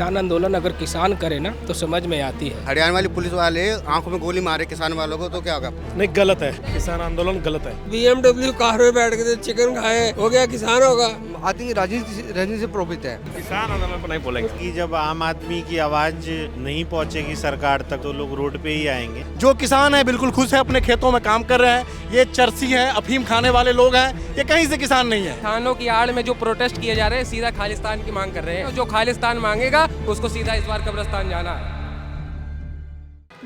किसान आंदोलन अगर किसान करे ना तो समझ में आती है। हरियाणा वाली पुलिस वाले आंखों में गोली मारे किसान वालों को तो क्या होगा? नहीं, गलत है, किसान आंदोलन गलत है। BMW कार में बैठ के चिकन खाए हो गया किसान होगा। आती राजनीति से प्रभावित है। किसान आंदोलन पर नहीं बोलेंगे कि जब आम आदमी की आवाज नहीं पहुंचेगी सरकार तक तो लोग रोड पे ही आएंगे। जो किसान है बिल्कुल खुश है, अपने खेतों में काम कर रहे हैं। ये चरसी है, अफीम खाने वाले लोग हैं, ये कहीं से किसान नहीं है। किसानों की आड़ में जो प्रोटेस्ट किए जा रहे हैं सीधा खालिस्तान की मांग कर रहे हैं। जो खालिस्तान मांगेगा उसको सीधा इस बार कब्रिस्तान जाना है।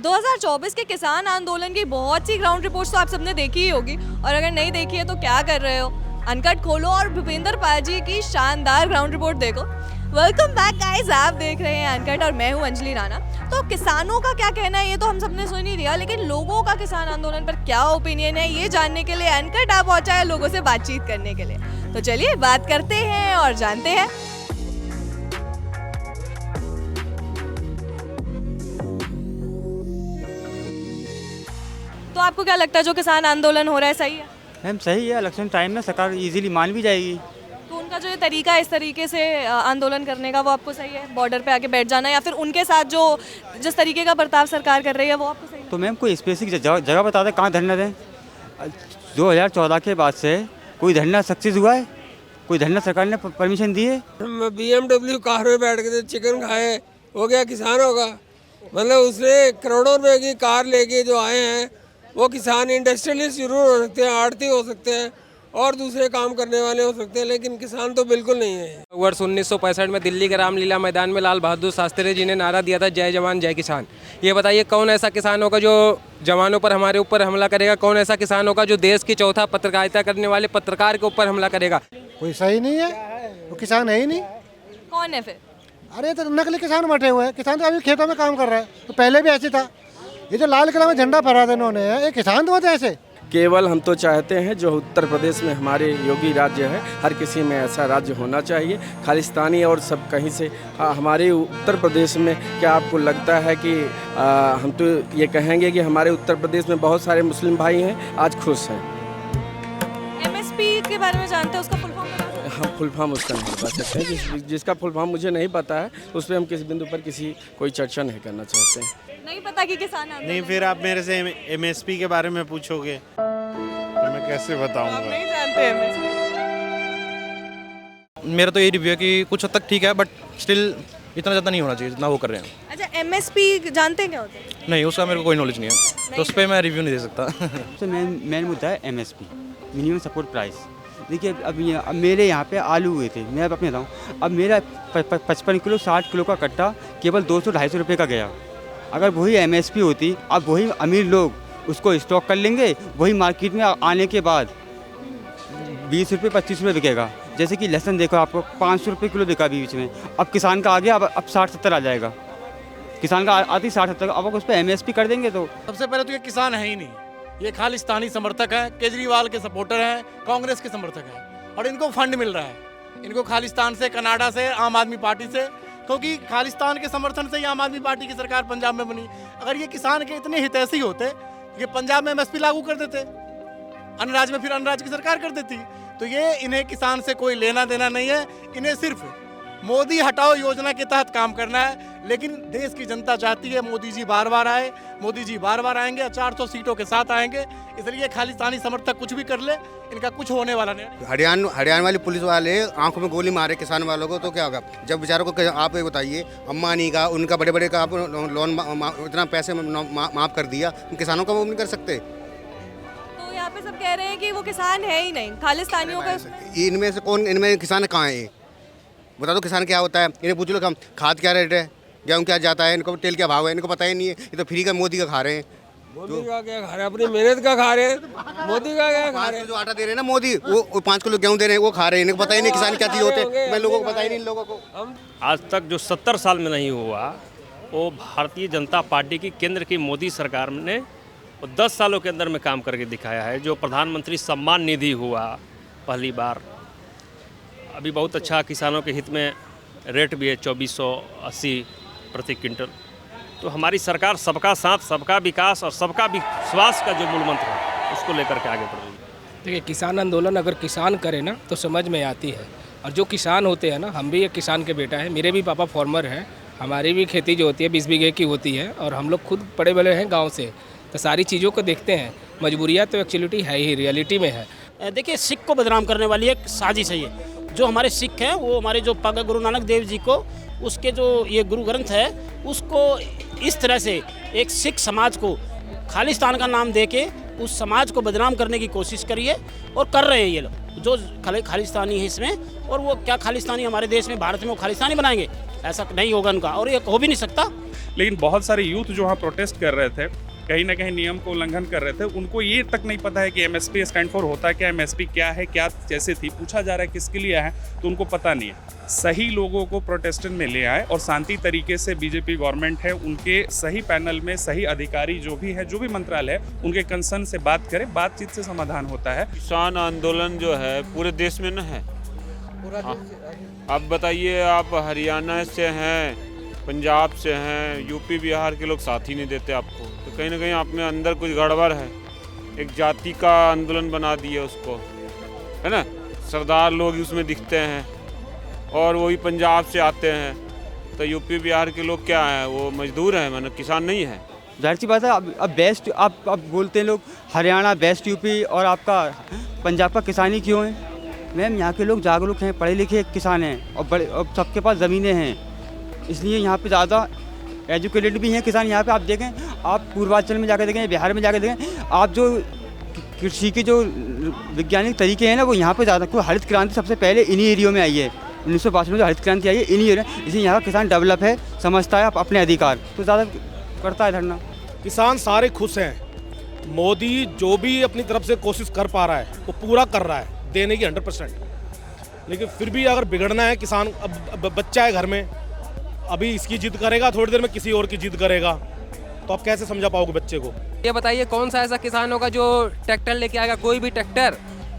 2024 के किसान आंदोलन की बहुत सी ग्राउंड रिपोर्ट्स तो आप सबने देखी ही होगी, और अगर नहीं देखी है तो क्या कर रहे हो, अनकट खोलो और भूपेंद्र पाजी की शानदार ग्राउंड रिपोर्ट देखो। वेलकम बैक गाइस, आप देख रहे हैं अनकट और मैं हूं अंजलि राणा। तो किसानों का क्या कहना है ये तो हम सबने सुन ही लिया, लेकिन लोगों का किसान आंदोलन पर क्या ओपिनियन है ये जानने के लिए अनकट आप पहुंचा है लोगों से बातचीत करने के लिए। तो चलिए बात करते हैं और जानते हैं। तो आपको क्या लगता है जो किसान आंदोलन हो रहा है सही है? मैम सही है, इलेक्शन टाइम में सरकार इजीली मान भी जाएगी। तो उनका जो ये तरीका है इस तरीके से आंदोलन करने का वो आपको सही है, बॉर्डर पे आके बैठ जाना, या फिर उनके साथ जो जिस तरीके का बर्ताव सरकार कर रही है वो आपको सही है? तो मैम कोई स्पेसिफिक जगह बता दें कहाँ धरना दें। 2014 के बाद से कोई धरना सक्सेस हुआ है? कोई धरना सरकार ने परमिशन दी है? BMW कार में बैठ के चिकन खाए हो गया किसान होगा। मतलब उसने करोड़ों रुपए की कार लेके जो आए हैं वो किसान इंडस्ट्रियलिस्ट जरूर हो सकते हैं, आड़ती हो सकते हैं और दूसरे काम करने वाले हो सकते हैं, लेकिन किसान तो बिल्कुल नहीं है। वर्ष 1965 में दिल्ली के रामलीला मैदान में लाल बहादुर शास्त्री जी ने नारा दिया था, जय जवान जय किसान। ये बताइए कौन ऐसा किसान होगा जो जवानों पर हमारे ऊपर हमला करेगा? कौन ऐसा किसान होगा जो देश की चौथा पत्रकारिता करने वाले पत्रकार के ऊपर हमला करेगा? कोई सही नहीं है, वो किसान है ही नहीं। कौन है फिर? अरे तो नकली किसान बैठे हुए हैं। किसान तो अभी खेतों में काम कर रहा है, तो पहले भी ऐसे था। ये जो लाल किला में झंडा फहरा था इन्होंने, ये किसान तो होते ऐसे। केवल हम तो चाहते हैं जो उत्तर प्रदेश में हमारे योगी राज्य है, हर किसी में ऐसा राज्य होना चाहिए, खालिस्तानी और सब कहीं से। हमारे उत्तर प्रदेश में क्या आपको लगता है कि हम तो ये कहेंगे कि हमारे उत्तर प्रदेश में बहुत सारे मुस्लिम भाई हैं आज खुश हैं। MSP के बारे में जानते हैं, उसका फुल फॉर्म? हम फुल फॉर्म उसका नहीं बता सकते हैं, जिसका फुल फॉर्म मुझे नहीं पता है उस पर हम किसी बिंदु पर कोई चर्चा नहीं करना चाहते हैं। नहीं पता कि किसान आंदोलन? नहीं, फिर आप मेरे से MSP के बारे में पूछोगे तो मैं कैसे बताऊंगा? नहीं जानते MSP? मेरा तो यही रिव्यू है कि कुछ हद तक ठीक है, बट स्टिल इतना ज़्यादा नहीं होना चाहिए जितना वो कर रहे हैं। अच्छा, MSP जानते हैं क्या होता है? नहीं, उसका मेरे को कोई नॉलेज नहीं है, तो उस पर मैं रिव्यू नहीं दे सकता। सबसे मेन मुद्दा है MSP, मिनिमम सपोर्ट प्राइस। देखिए अब मेरे यहाँ पे आलू हुए थे, मैं अब अपने बताऊँ, अब मेरा 55 किलो 60 किलो का कट्टा केवल 200-250 रुपये का गया। अगर वही MSP होती, अब वही अमीर लोग उसको स्टॉक कर लेंगे, वही मार्केट में आने के बाद 20 रुपये 25 रुपये बिकेगा। जैसे कि लहसुन देखो, आपको 500 रुपये किलो बिका बीच में, अब किसान का आ गया, अब 60-70 आ जाएगा। किसान का आती 60-70, अब उस पर MSP कर देंगे तो सबसे पहले तो ये किसान है ही नहीं, ये खालिस्तानी समर्थक है, केजरीवाल के सपोर्टर हैं, कांग्रेस के समर्थक हैं, और इनको फंड मिल रहा है। इनको खालिस्तान से, कनाडा से, आम आदमी पार्टी से, क्योंकि खालिस्तान के समर्थन से ही आम आदमी पार्टी की सरकार पंजाब में बनी। अगर ये किसान के इतने हितैषी होते, ये पंजाब में MSP लागू कर देते, अन्य राज्य में फिर अन्य राज्य की सरकार कर देती। तो ये इन्हें किसान से कोई लेना देना नहीं है, इन्हें सिर्फ मोदी हटाओ योजना के तहत काम करना है। लेकिन देश की जनता चाहती है मोदी जी बार बार आए, मोदी जी बार बार आएंगे, 400 सीटों के साथ आएंगे। इसलिए खालिस्तानी समर्थक कुछ भी कर ले, इनका कुछ होने वाला नहीं। हरियाणा वाली पुलिस वाले आंखों में गोली मारे किसान वालों को तो क्या होगा? जब बेचारों को आप ये बताइए, अम्बानी का, उनका बड़े बड़े का आप लोन इतना पैसे माफ़ कर दिया, किसानों का वो नहीं कर सकते। तो यहाँ पे सब कह रहे हैं कि वो किसान है ही नहीं, खालिस्तानियों का। इनमें से कौन, इनमें किसान कहाँ है? बता दो किसान क्या होता है, इन्हें पूछ लो खाद क्या रेट है, गेहूँ क्या जाता है, इनको तेल क्या भाव है, इनको पता ही नहीं है। ये तो फ्री का मोदी का खा रहे हैं। मोदी का क्या खा रहे हैं? अपनी मेहनत का खा रहे हैं। मोदी का क्या खा रहे हैं? जो आटा दे रहे हैं ना मोदी, वो 5 किलो गेहूँ दे रहे हैं, वो खा रहे हैं। इनको पता ही नहीं किसान क्या चीज़ होते हैं। मैं लोगों को पता ही नहीं, लोगों को। आज तक जो 70 साल में नहीं हुआ वो भारतीय जनता पार्टी की केंद्र की मोदी सरकार ने 10 सालों के अंदर में काम करके दिखाया है। जो प्रधानमंत्री सम्मान निधि हुआ पहली बार, अभी बहुत अच्छा किसानों के हित में रेट भी है 2480 प्रति क्विंटल। तो हमारी सरकार सबका साथ, सबका विकास और सबका विश्वास का जो मूल मंत्र है उसको लेकर के आगे बढ़ रही है। देखिए, किसान आंदोलन अगर किसान करे ना तो समझ में आती है, और जो किसान होते हैं ना, हम भी एक किसान के बेटा है, मेरे भी पापा फार्मर हैं, हमारी भी खेती जो होती है 20 बीघे की होती है और हम लोग खुद बड़े बड़े हैं गांव से, तो सारी चीज़ों को देखते हैं। मजबूरियाँ तो एक्चुअलिटी है ही, रियलिटी में है। देखिए, सिख को बदनाम करने वाली एक साजिश है ये। जो हमारे सिख हैं वो हमारे जो पग गुरु नानक देव जी को, उसके जो ये गुरु ग्रंथ है उसको इस तरह से एक सिख समाज को खालिस्तान का नाम देके उस समाज को बदनाम करने की कोशिश करी है और कर रहे हैं ये लोग जो खालिस्तानी है इसमें। और वो क्या खालिस्तानी हमारे देश में, भारत में वो खालिस्तानी बनाएंगे? ऐसा नहीं होगा उनका, और ये हो भी नहीं सकता। लेकिन बहुत सारे यूथ जो वहाँ प्रोटेस्ट कर रहे थे, कहीं ना कहीं नियम को उल्लंघन कर रहे थे, उनको ये तक नहीं पता है कि एमएसपी स्टैंड फॉर होता है क्या, एमएसपी क्या है, क्या जैसे थी पूछा जा रहा है किसके लिए है, तो उनको पता नहीं है। सही लोगों को प्रोटेस्टेंट में ले आए और शांति तरीके से बीजेपी गवर्नमेंट है उनके सही पैनल में सही अधिकारी जो भी है, जो भी मंत्रालय है, उनके कंसर्न से बात करें, बातचीत से समाधान होता है। किसान आंदोलन जो है पूरे देश में न है। अब बताइए, आप हरियाणा से हैं, पंजाब से हैं, यूपी बिहार के लोग साथ ही नहीं देते आपको, तो कहीं ना कहीं आप में अंदर कुछ गड़बड़ है। एक जाति का आंदोलन बना दिया उसको, है ना। सरदार लोग उसमें दिखते हैं और वही पंजाब से आते हैं, तो यूपी बिहार के लोग क्या हैं, वो मजदूर हैं, मतलब किसान नहीं है। जाहिर सी बात है। अब बेस्ट आप बोलते हैं लोग हरियाणा बेस्ट यूपी और आपका पंजाब का किसानी क्यों है? मैम, यहाँ के लोग जागरूक हैं, पढ़े लिखे किसान हैं और सबके पास ज़मीनें हैं, इसलिए यहाँ पे ज़्यादा एजुकेटेड भी हैं किसान। यहाँ पे आप देखें, आप पूर्वांचल में जाकर देखें, बिहार में जाकर देखें, आप जो कृषि के जो वैज्ञानिक तरीके हैं ना, वो यहाँ पे ज़्यादा। कोई हरित क्रांति सबसे पहले इन्हीं एरियो में आई है, 1962 में जो हरित क्रांति आई है इन्हीं एरिया, इसलिए यहाँ का किसान डेवलप है, समझता है अपने अधिकार, तो ज़्यादा करता है धरना। किसान सारे खुश हैं। मोदी जो भी अपनी तरफ से कोशिश कर पा रहा है वो पूरा कर रहा है देने की 100%। लेकिन फिर भी अगर बिगड़ना है किसान, अब बच्चा है घर में, अभी इसकी जिद करेगा, थोड़ी देर में किसी और की जिद करेगा, तो आप कैसे समझा पाओगे बच्चे को? ये बताइए, कौन सा ऐसा किसान होगा जो ट्रैक्टर लेके आएगा? कोई भी ट्रैक्टर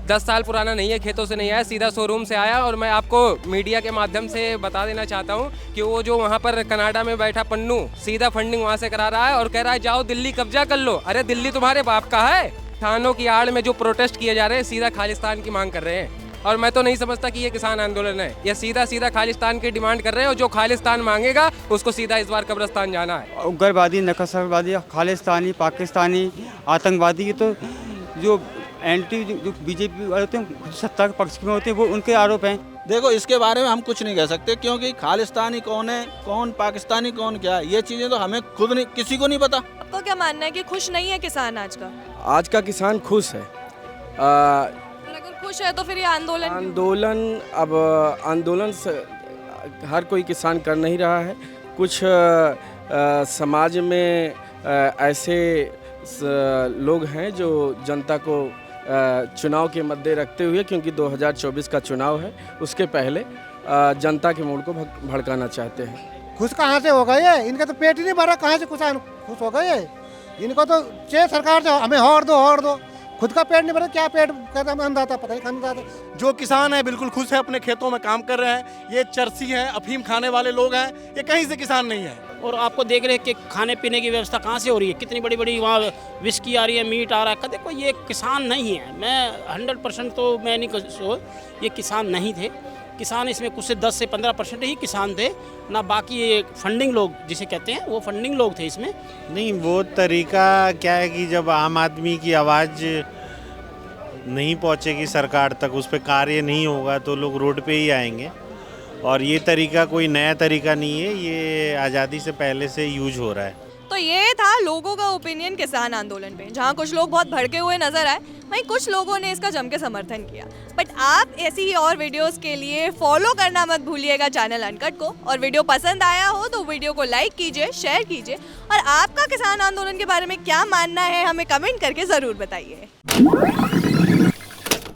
10 साल पुराना नहीं है, खेतों से नहीं आया, सीधा शोरूम से आया। और मैं आपको मीडिया के माध्यम से बता देना चाहता हूँ कि वो जो वहाँ पर कनाडा में बैठा पन्नू सीधा फंडिंग वहाँ से करा रहा है और कह रहा है जाओ दिल्ली कब्जा कर लो। अरे दिल्ली तुम्हारे बाप का है। किसानों की आड़ में जो प्रोटेस्ट किए जा रहे हैं, सीधा खालिस्तान की मांग कर रहे हैं। और मैं तो नहीं समझता कि ये किसान आंदोलन है, ये सीधा खालिस्तान की डिमांड कर रहे हैं और जो खालिस्तान मांगेगा उसको सीधा इस बार कब्रिस्तान जाना है। उग्रवादी, नक्सलवादी, खालिस्तानी, पाकिस्तानी, आतंकवादी, ये तो जो एंटी जो बीजेपी वाले होते हैं, सत्ता के पक्ष में होते हैं, वो उनके आरोप हैं। देखो, इसके बारे में हम कुछ नहीं कह सकते, क्योंकि खालिस्तानी कौन है, कौन पाकिस्तानी कौन क्या है, ये चीज़ें तो हमें खुद नहीं, किसी को नहीं पता। आपको क्या मानना है कि खुश नहीं है किसान आज का? आज का किसान खुश है। अगर खुश है तो फिर ये आंदोलन से हर कोई किसान कर नहीं रहा है। कुछ समाज में ऐसे लोग हैं जो जनता को चुनाव के मद्दे रखते हुए, क्योंकि 2024 का चुनाव है, उसके पहले जनता के मूड को भड़काना चाहते हैं। खुश कहाँ से होगा ये? इनका तो पेट ही नहीं भरा, कहाँ से किसान खुश होगा ये? इनको तो चाहिए सरकार से हमें और दो, खुद का पेट नहीं भरा, क्या पेट कहता है अंदाता, पता नहीं अंदाता। जो किसान है बिल्कुल खुश है, अपने खेतों में काम कर रहे हैं। ये चरसी हैं, अफीम खाने वाले लोग हैं, ये कहीं से किसान नहीं है। और आपको देख रहे हैं कि खाने पीने की व्यवस्था कहाँ से हो रही है, कितनी बड़ी बड़ी वहाँ विस्की आ रही है, मीट आ रहा है। देखो, ये किसान नहीं है। मैं 100% तो मैं नहीं, ये किसान नहीं थे। किसान इसमें कुछ से 10 से 15% ही किसान थे ना, बाकी ये फंडिंग लोग जिसे कहते हैं, वो फंडिंग लोग थे इसमें। नहीं, वो तरीका क्या है कि जब आम आदमी की आवाज़ नहीं पहुंचेगी सरकार तक, उस पर कार्य नहीं होगा, तो लोग रोड पे ही आएंगे। और ये तरीका कोई नया तरीका नहीं है, ये आज़ादी से पहले से यूज हो रहा है। तो ये था लोगों का ओपिनियन किसान आंदोलन पे, जहाँ कुछ लोग बहुत भड़के हुए नजर आए, वहीं कुछ लोगों ने इसका जम के समर्थन किया। बट आप ऐसी ही और वीडियोस के लिए फॉलो करना मत भूलिएगा चैनल अनकट को। और वीडियो पसंद आया हो तो वीडियो को लाइक कीजिए, शेयर कीजिए, और आपका किसान आंदोलन के बारे में क्या मानना है हमें कमेंट करके ज़रूर बताइए।